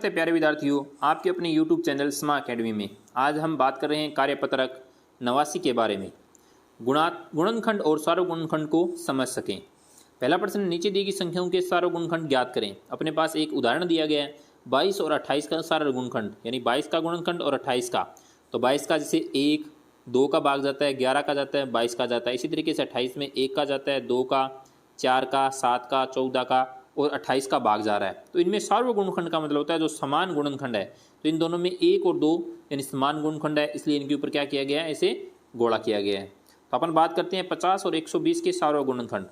नमस्ते प्यारे विद्यार्थियों, आपके अपने YouTube चैनल स्मा अकेडमी में आज हम बात कर रहे हैं कार्यपत्रक 89 के बारे में। गुणनखंड और सार्वगुणनखंड को समझ सकें। पहला प्रश्न, नीचे दी गई संख्याओं के सार्वगुणनखंड ज्ञात करें। अपने पास एक उदाहरण दिया गया है 22 और 28 का सार्वगुणनखंड, यानी 22 का गुणनखंड और 28 का। तो 22 का जैसे 1 2 का भाग जाता है, 11 का जाता है, 22 का जाता है। इसी तरीके से 28 में 1 का जाता है, 2 का, 4 का, 7 का, 14 का और 28 का भाग जा रहा है। तो इनमें सार्वगुणनखंड का मतलब होता है जो समान गुणनखंड है। तो इन दोनों में 1 और 2 यानी समान गुणनखंड है, इसलिए इनके ऊपर क्या किया गया है, इसे गोला किया गया है। तो अपन बात करते हैं 50 और 120 के सार्वगुणनखंड।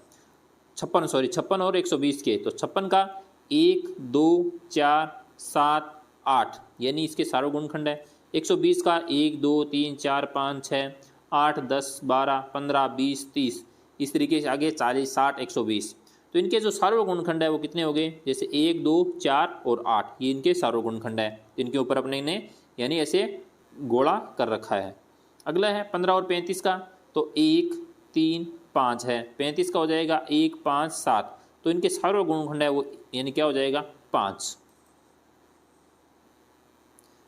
56 और 120 के। तो 56 का 1 2 4 7 8 यानी इसके सार्वगुणनखंड है। 120 का 1 2 3 4 5 6 8 10 12 15 20 30 इस तरीके से आगे 40 60 120। तो इनके जो सार्वगुणनखंड है वो कितने हो गए, जैसे 1 2 4 और 8 ये इनके सार्वगुणनखंड है। इनके ऊपर अपने ने यानी ऐसे गोला कर रखा है। अगला है 15 और 35 का। तो 1 3 5 है, 35 का हो जाएगा 1 5 7। तो इनके सार्वगुणनखंड है वो यानी क्या हो जाएगा 5।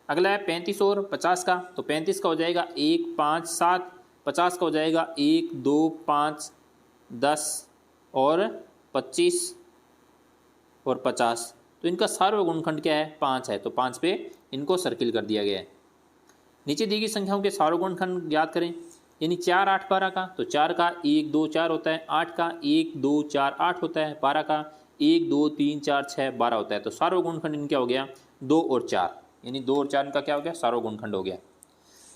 अगला है 35 और 50 का। तो 35 का हो जाएगा 1 5 7, 50 का हो जाएगा 1 2 5 10 और 25 और 50। तो इनका सार्वगुणनखंड क्या है 5 है। तो 5 पे इनको सर्किल कर दिया गया है। नीचे दी गई संख्याओं के सार्वगुणनखंड ज्ञात करें, यानी 4 8 12 का। तो 4 का 1 2 4 होता है, 8 का 1 2 4 8 होता है, 12 का 1 2 3 4 6 12 होता है। तो सार्वगुणनखंड इनका हो गया 2 और 4, यानी 2 और 4 इनका क्या हो गया सार्वगुणनखंड हो गया।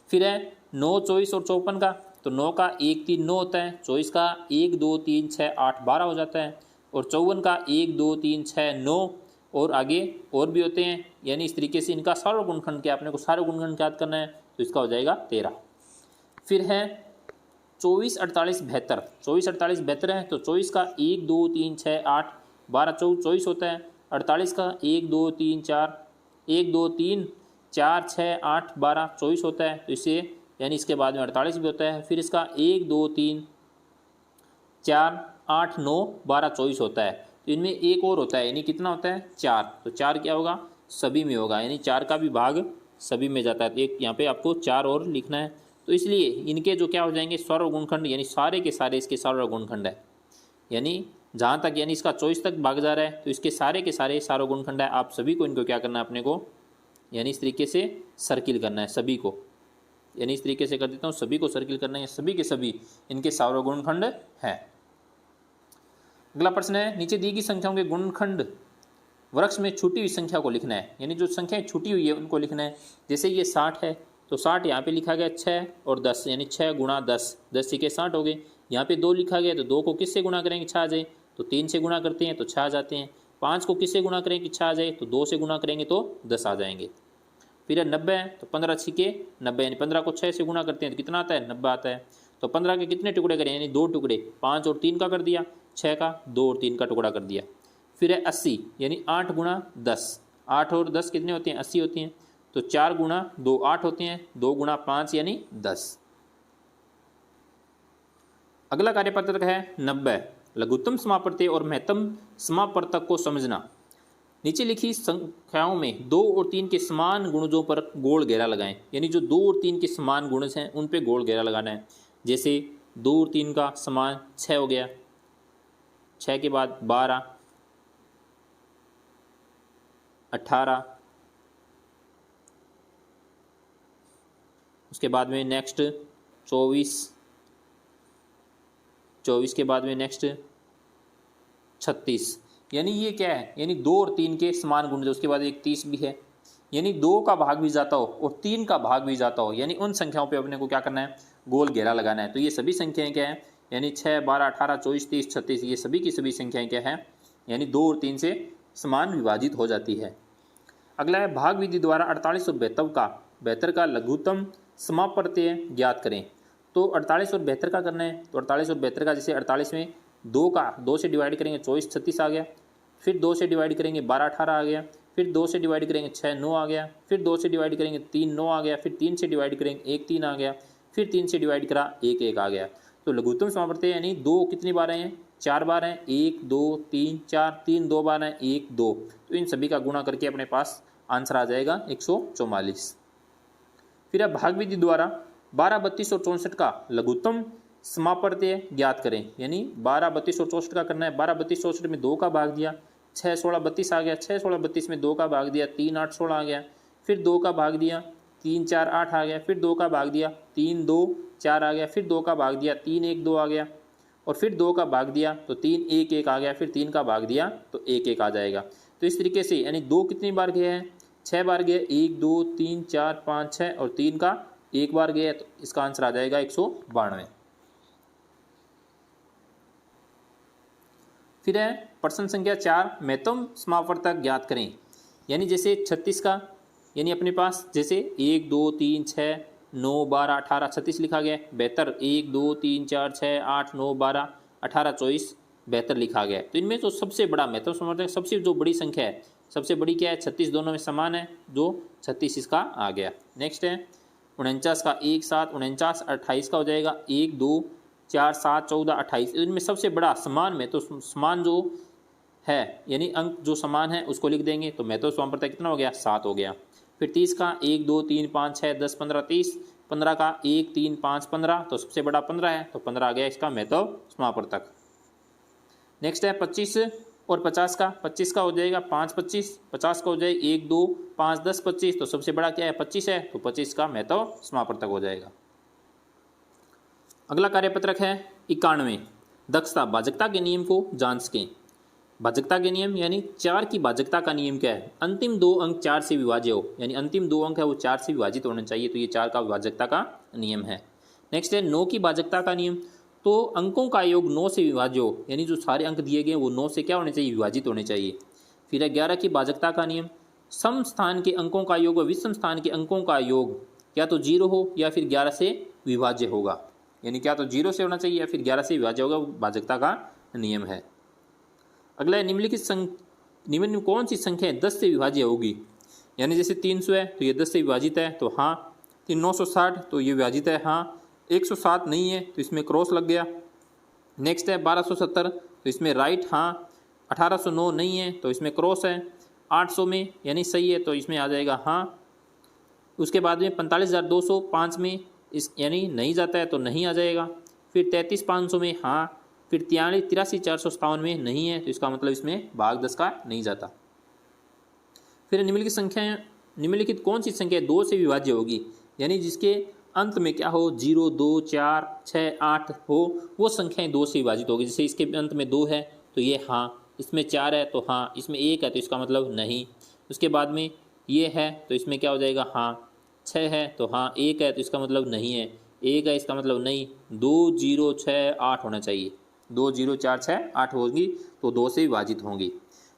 फिर है 9 24 और 54 का। तो 9 का 1 3 9 होता है, 24 का 1 2 3 6 8 12 हो जाता है, और 54 का 1 2 3 6 9 और आगे और भी होते हैं। यानी इस तरीके से इनका सार्वगुणनखंड क्या अपने को सार्वगुणनखंड याद करना है, तो इसका हो जाएगा 13। फिर है 24 48 72। 24 48 72 है। तो 24 का 1 2 3 6 8 12 24 होता है, 48 का 1 2 3 4 1 2 3 4 6 8 12 24 होता है। तो इसे यानी इसके बाद में 48 भी होता है। फिर इसका 1 2 3 4 8 9 12 24 होता है। तो इनमें एक और होता है, यानी कितना होता है 4। तो 4 क्या होगा सभी में होगा, यानी 4 का भी भाग सभी में जाता है। तो एक यहाँ पे आपको 4 और लिखना है। तो इसलिए इनके जो क्या हो जाएंगे सार्वगुणनखंड, यानी सारे के सारे इसके सार्वगुणनखंड है। यानी जहाँ तक यानी इसका 24 तक भाग जा रहा है तो इसके सारे के सारे सार्वगुणनखंड है। आप सभी को इनको क्या करना है अपने को, यानी इस तरीके से सर्किल करना है सभी को। यानी इस तरीके से कर देता हूँ, सभी को सर्किल करना है, सभी के सभी इनके सार्वगुणनखंड है। अगला प्रश्न है, नीचे दी गई संख्याओं के गुणनखंड वृक्ष में छूटी हुई संख्या को लिखना है। यानी जो संख्याएं छूटी हुई है उनको लिखना है। जैसे ये 60 है, तो 60 यहाँ पे लिखा गया 6 और 10, यानी 6 गुणा 10, 10 के 60 हो गए। यहाँ पे 2 लिखा गया, तो 2 को किससे गुणा करेंगे 6 आ जाए, तो 3 से गुणा करते हैं तो 6 आ जाते हैं। 5 को किससे गुणा करेंगे 6 आ जाए, तो 2 से गुणा करेंगे तो 10 आ जाएंगे। फिर है 90 है। तो 15 छिके 90, यानी 15 को 6 से गुणा करते हैं तो कितना आता है 90 आता है। तो 15 के कितने टुकड़े करें, यानी 2 टुकड़े, 5 और 3 का कर दिया, 6 का 2 और 3 का टुकड़ा कर दिया। फिर है 80, यानी 8 गुणा 10, 8 और 10 कितने होते हैं 80 होती हैं। तो 4 गुणा 2 8 होते हैं, 2 गुणा 5 यानी 10। अगला कार्यपत्रक है 90, लघुत्तम समापवर्ती और महत्तम समापवर्तक को समझना। नीचे लिखी संख्याओं में 2 और 3 के समान गुणजों पर गोल घेरा लगाएं। यानी जो 2 और 3 के समान गुणज हैं उन पे गोल घेरा लगाना है। जैसे 2 और 3 का समान 6 हो गया, 6 के बाद 12 18, उसके बाद में नेक्स्ट 24, 24 के बाद में नेक्स्ट 36। यानी ये क्या है, यानी 2 और 3 के समान गुण, उसके बाद एक 30 भी है। यानी 2 का भाग भी जाता हो और 3 का भाग भी जाता हो, यानी उन संख्याओं पे अपने को क्या करना है गोल घेरा लगाना है। तो ये सभी संख्याएं क्या है, यानी 6 12 18 24 30 36 ये सभी की सभी संख्याएं क्या है, यानी 2 और 3 से समान विभाजित हो जाती है। अगला है भाग विधि द्वारा 48 और 72 का लघुत्तम समापवर्ती ज्ञात करें। तो 48 और 72 का करना है। तो 48 और 72 का, जैसे 48 में 2 से डिवाइड करेंगे 24 36 आ गया, फिर 2 से डिवाइड करेंगे 12 18 आ गया, फिर 2 से डिवाइड करेंगे 6 9 आ गया, फिर 2 से डिवाइड करेंगे 3 9 आ गया, फिर 3 से डिवाइड करेंगे 1 3 आ गया, फिर 3 से डिवाइड करा 1 1 आ गया। तो लघुत्तम समापवर्ती यानी 2 कितनी बार हैं 4 बार हैं, 1 2 3 4, 3 2 बार हैं 1 2। तो इन सभी का गुणा करके अपने पास आंसर आ जाएगा 144। फिर अब भाग विधि द्वारा 12, 32 और 64 का लघुत्तम समापवर्तय ज्ञात करें। यानी 12, 32 और 64 का करना है। 12, 32, 64 में 2 का भाग दिया, 6, 16, 32 आ गया। 6, 16, 32 में 2 का भाग दिया, 3, 8, 16 आ गया। फिर 2 का भाग दिया, 3, 4, 8 आ गया। फिर 2 का भाग दिया, 3, 2, 4 आ गया। फिर 2 का भाग दिया, 3, 1, 2 आ गया। और फिर 2 का भाग दिया तो 3, 1, 1 आ गया। फिर 3 का भाग दिया तो 1, 1 आ जाएगा। तो इस तरीके से यानी 2 कितनी बार गया है, 6 बार गया। 1, 2, 3, 4, 5, 6 और 3 का 1 बार गया, तो इसका आंसर आ जाएगा 192। फिर है प्रश्न संख्या 4, महत्तम समापवर्तक ज्ञात करें। यानी जैसे 36 का, यानी अपने पास जैसे 1, 2, 3, 6, 9, 12, 18, 36 लिखा गया। 72 1, 2, 3, 4, 6, 8, 9, 12, 18, 24, 72 लिखा गया। तो इनमें जो सबसे बड़ा महत्तम समापवर्तक, सबसे जो बड़ी संख्या है, सबसे बड़ी क्या है, 36 दोनों में समान है, जो 36 इसका आ गया। नेक्स्ट है 49 का 1, 7, 49, 28 का हो जाएगा 1, 2, 4, 7, 14, 28। इनमें सबसे बड़ा समान में तो समान जो है यानी अंक जो समान है उसको लिख देंगे, तो महत्तम समापवर्तक कितना हो गया, 7 हो गया। फिर 30 का 1, 2, 3, 5, 6, 10, 15, 30। 15 का 1, 3, 5, 15, तो सबसे बड़ा 15 है, तो 15 आ गया इसका महत्तम समापवर्तक। नेक्स्ट है 25 और 50 का। 25 का हो जाएगा 5, 25। 50 का हो जाएगा 1, 2, 5, 10, 25, तो सबसे बड़ा क्या है, 25 है, तो 25 का महत्तम समापवर्तक हो जाएगा। अगला कार्यपत्रक है 91, दक्षता भाजकता के नियम को जांच सकें। भाजकता के नियम यानी 4 की भाजकता का नियम क्या है, अंतिम 2 अंक 4 से विभाज्य हो, यानी अंतिम 2 अंक है वो 4 से विभाजित होने चाहिए, तो ये 4 का भाजकता का नियम है। नेक्स्ट है 9 की भाजकता का नियम, तो अंकों का योग 9 से विभाज्य हो, यानी जो सारे अंक दिए गए वो 9 से क्या होने चाहिए, विभाजित होने चाहिए। फिर है 11 की भाजकता का नियम, सम स्थान के अंकों का योग व विषम स्थान के अंकों का योग या तो 0 हो या फिर 11 से विभाज्य होगा, यानी क्या तो 0 से होना चाहिए या फिर 11 से विभाज्य होगा, भाजकता का नियम है। अगला है निम्नलिखित निम्न कौन सी संख्या 10 से विभाज्य होगी। यानी जैसे 300 है तो ये 10 से विभाजित है, तो हाँ। 960 तो ये विभाजित है, हाँ। 107 नहीं है तो इसमें क्रॉस लग गया। नेक्स्ट है 1270, तो इसमें राइट, हाँ। 1809 नहीं है तो इसमें क्रॉस है। 800 में यानी सही है, तो इसमें आ जाएगा हाँ। उसके बाद में 45,205 में इस यानी नहीं जाता है तो नहीं आ जाएगा। फिर 33,500 में हाँ। फिर 83,457 में नहीं है, तो इसका मतलब इसमें भाग 10 का नहीं जाता। फिर निम्नलिखित संख्याएं, निम्नलिखित कौन सी संख्या 2 से विभाज्य होगी, यानी जिसके अंत में क्या हो, 0, 2, 4, 6, 8 हो, वो संख्याएं 2 से विभाजित होगी। जैसे इसके अंत में 2 है तो ये हाँ, इसमें 4 है तो हाँ, इसमें 1 है तो इसका मतलब नहीं। उसके बाद में ये है तो इसमें क्या हो जाएगा, हाँ। 6 है तो हाँ, 1 है तो इसका मतलब नहीं है, 1 है इसका मतलब नहीं। 2, 0, 6, 8 होना चाहिए, 2, 0, 4, 6, 8 होगी तो 2 से विभाजित होंगी।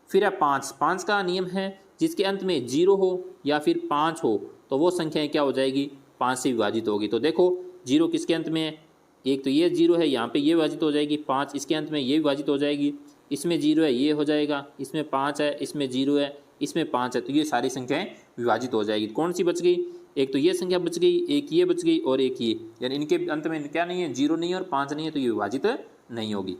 फिर है 5 का नियम है, जिसके अंत में 0 हो या फिर 5 हो तो वो संख्याएं क्या हो जाएगी, 5 से विभाजित होगी। तो देखो 0 किसके अंत में है, एक तो ये 0 है, यहाँ पे ये विभाजित हो जाएगी। 5 इसके अंत में ये विभाजित हो जाएगी, इसमें 0 है ये हो जाएगा, इसमें 5 है, इसमें 0 है, इसमें 5 है, तो ये सारी संख्याएं विभाजित हो जाएगी। कौन सी बच गई, एक तो ये संख्या बच गई, एक ये बच गई और एक ये, यानी इनके अंत में क्या नहीं है, 0 नहीं है और 5 नहीं है, तो ये विभाजित नहीं होगी।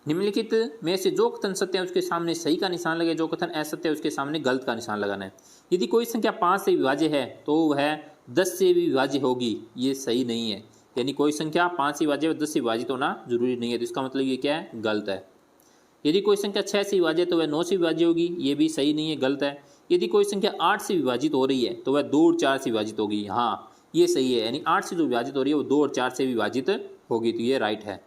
निम्नलिखित में से जो कथन सत्य है उसके सामने सही का निशान लगे, जो कथन असत्य है उसके सामने गलत का निशान लगाना है। यदि कोई संख्या 5 से विभाज्य है तो वह 10 से भी विभाज्य होगी, ये सही नहीं है। यानी कोई संख्या 5 से विभाज्य है 10 से विभाजित होना जरूरी नहीं है, तो इसका मतलब ये क्या है, गलत है। यदि कोई संख्या 6 से विभाज्य है तो वह 9 से विभाज्य होगी, ये भी सही नहीं है, गलत है। यदि कोई संख्या 8 से विभाजित हो रही है तो वह 2 और 4 से विभाजित होगी, हाँ ये सही है। यानी 8 से जो विभाजित हो रही है वो 2 और 4 से विभाजित होगी, तो ये राइट है।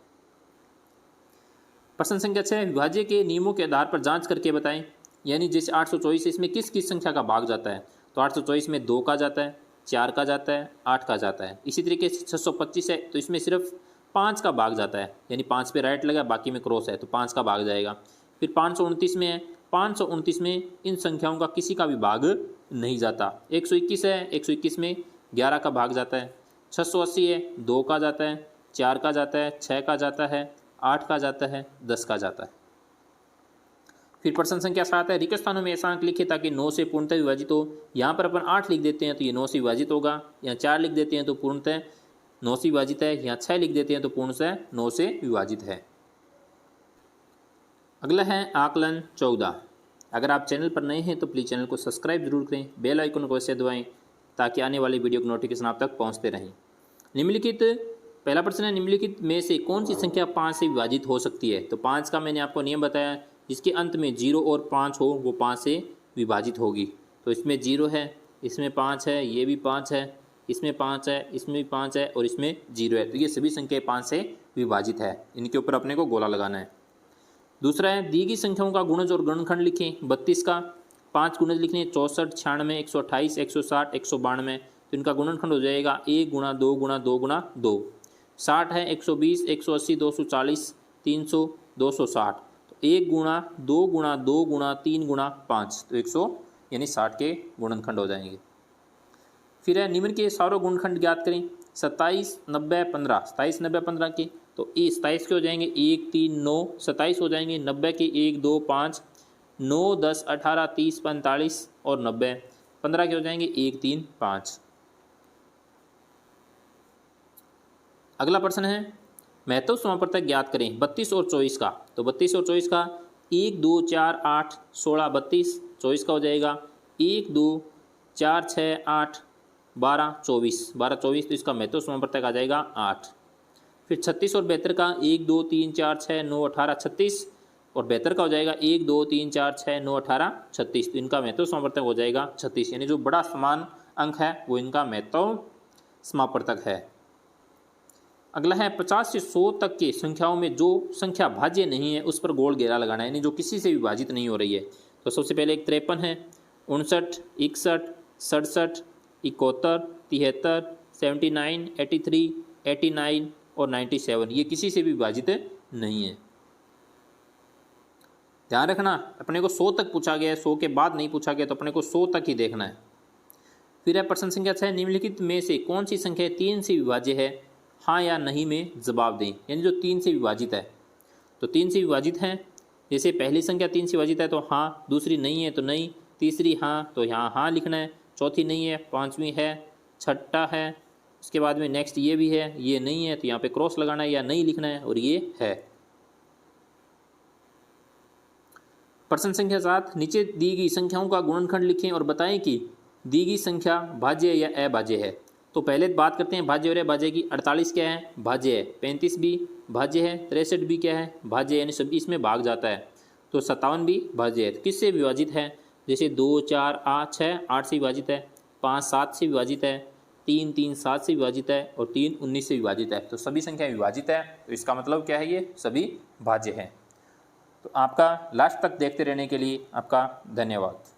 प्रश्न संख्या 6, विभाज्य के नियमों के आधार पर जांच करके बताएं। यानी जैसे 824 इसमें किस किस संख्या का भाग जाता है, तो 824 में 2 का जाता है, 4 का जाता है, 8 का जाता है। इसी तरीके से 625 है तो इसमें सिर्फ 5 का भाग जाता है, यानी 5 पे राइट लगा, बाकी में क्रॉस है तो 5 का भाग जाएगा। फिर 529 में है, 529 में इन संख्याओं का किसी का भी भाग नहीं जाता। 121 है, 121 में 11 का भाग जाता है। 680 है, 2 का जाता है, 4 का जाता है, 6 का जाता है, 8 का जाता है, 10 का जाता है। फिर प्रश्न संख्या 7 है, रिक्त स्थानों में ऐसा अंक लिखे ताकि 9 से पूर्णतः विभाजित हो। यहाँ पर अपन 8 लिख देते हैं तो ये 9 से विभाजित होगा, यहाँ 4 लिख देते हैं तो पूर्णतः 9 से विभाजित है, यहाँ 6 लिख देते हैं तो पूर्णतः 9 से विभाजित है। अगला है आकलन 14, अगर आप चैनल पर नए हैं तो प्लीज़ चैनल को सब्सक्राइब जरूर करें, बेल आइकन को अवश्य दबाएं ताकि आने वाली वीडियो की नोटिफिकेशन आप तक पहुंचते रहें। निम्नलिखित पहला प्रश्न है, निम्नलिखित में से कौन सी संख्या 5 से विभाजित हो सकती है। तो 5 का मैंने आपको नियम बताया, जिसके अंत में 0 और 5 हो वो 5 से विभाजित होगी। तो इसमें 0 है, इसमें 5 है, ये भी 5 है, इसमें 5 है, इसमें भी 5 है और इसमें 0 है। तो ये सभी संख्याएं 5 से विभाजित है। इनके ऊपर अपने को गोला लगाना है। दूसरा है, दी गई संख्याओं का गुणज और गुणनखंड लिखें। 32 का 5 गुणज लिखने, 64, 96, 128, 160, 192। तो इनका गुणनखंड हो जाएगा 1 गुणा 2 गुणा 2 गुणा 2। 60 है, 120, 180, 240, 300, 260। तो 1 गुणा 2 गुणा 2 गुणा 3 गुणा 5, तो 100 यानी 60 के गुणनखंड हो जाएंगे। फिर है, निम्न के सारों गुणनखंड ज्ञात करें। 27, 90, 15। 27, 90, 15 के, तो 27 के हो जाएंगे 1, 3, 9, 27 हो जाएंगे। 90 के 1, 2, 5, 9, 10, 18, 30, 45 और 90। 15 के हो जाएंगे 1, 3, 5। अगला प्रश्न है, महत्व समापवर्तक ज्ञात करें 32 और 24 का। तो 32 और 24 का 1, 2, 4, 8, 16, 32। 24 का हो जाएगा 1, 2, 4, 6, 8, 12, 24। 12, 24, तो इसका महत्व समापवर्तक आ जाएगा 8। फिर 36 और 72 का 1, 2, 3, 4, 6, 9, 18, 36 और 72 का हो जाएगा 1, 2, 3, 4, 6, 9, 18, 36। तो इनका महत्व समापवर्तक हो जाएगा 36, यानी जो बड़ा समान अंक है वो इनका महत्व समापवर्तक है। अगला है, 50 से 100 तक की संख्याओं में जो संख्या भाज्य नहीं है उस पर गोल घेरा लगाना है, यानी जो किसी से विभाजित नहीं हो रही है। तो सबसे पहले एक 53 है, 59, 61, 67, 71, 73, 79, 83, 89 और 97, ये किसी से भी विभाजित नहीं है। ध्यान रखना, अपने को 100 तक पूछा गया है, 100 के बाद नहीं पूछा गया, तो अपने को 100 तक ही देखना है। फिर है प्रश्न संख्या 6, निम्नलिखित में से कौन सी संख्या 3 से विभाज्य है, हाँ या नहीं में जवाब दें। यानी जो 3 से विभाजित है, तो 3 से विभाजित है, जैसे पहली संख्या 3 से विभाजित है तो हाँ, दूसरी नहीं है तो नहीं, तीसरी हाँ तो यहाँ हाँ लिखना है, चौथी नहीं है, पांचवी है, छठा है, उसके बाद में नेक्स्ट ये भी है, ये नहीं है तो यहाँ पे क्रॉस लगाना है या नहीं लिखना है, और ये है। प्रश्न संख्या 7, नीचे दी गई संख्याओं का गुणनखंड लिखें और बताएं कि दी गई संख्या भाज्य या अभाज्य है। तो पहले बात करते हैं भाज्य और अभाज्य की। 48 क्या है, भाज्य है। 35 भी भाज्य है। 63 भी क्या है, भाज्य, यानी सभी इसमें भाग जाता है। तो 57 भी भाज्य है। तो किससे विभाजित है, जैसे 2, 4, 8, 6, 8 से विभाजित है, 5, 7 से विभाजित है, 3, 3, 7 से विभाजित है और 3, 19 से विभाजित है। तो सभी संख्या विभाजित है, तो इसका मतलब क्या है, ये सभी भाज्य है। तो आपका लास्ट तक देखते रहने के लिए आपका धन्यवाद।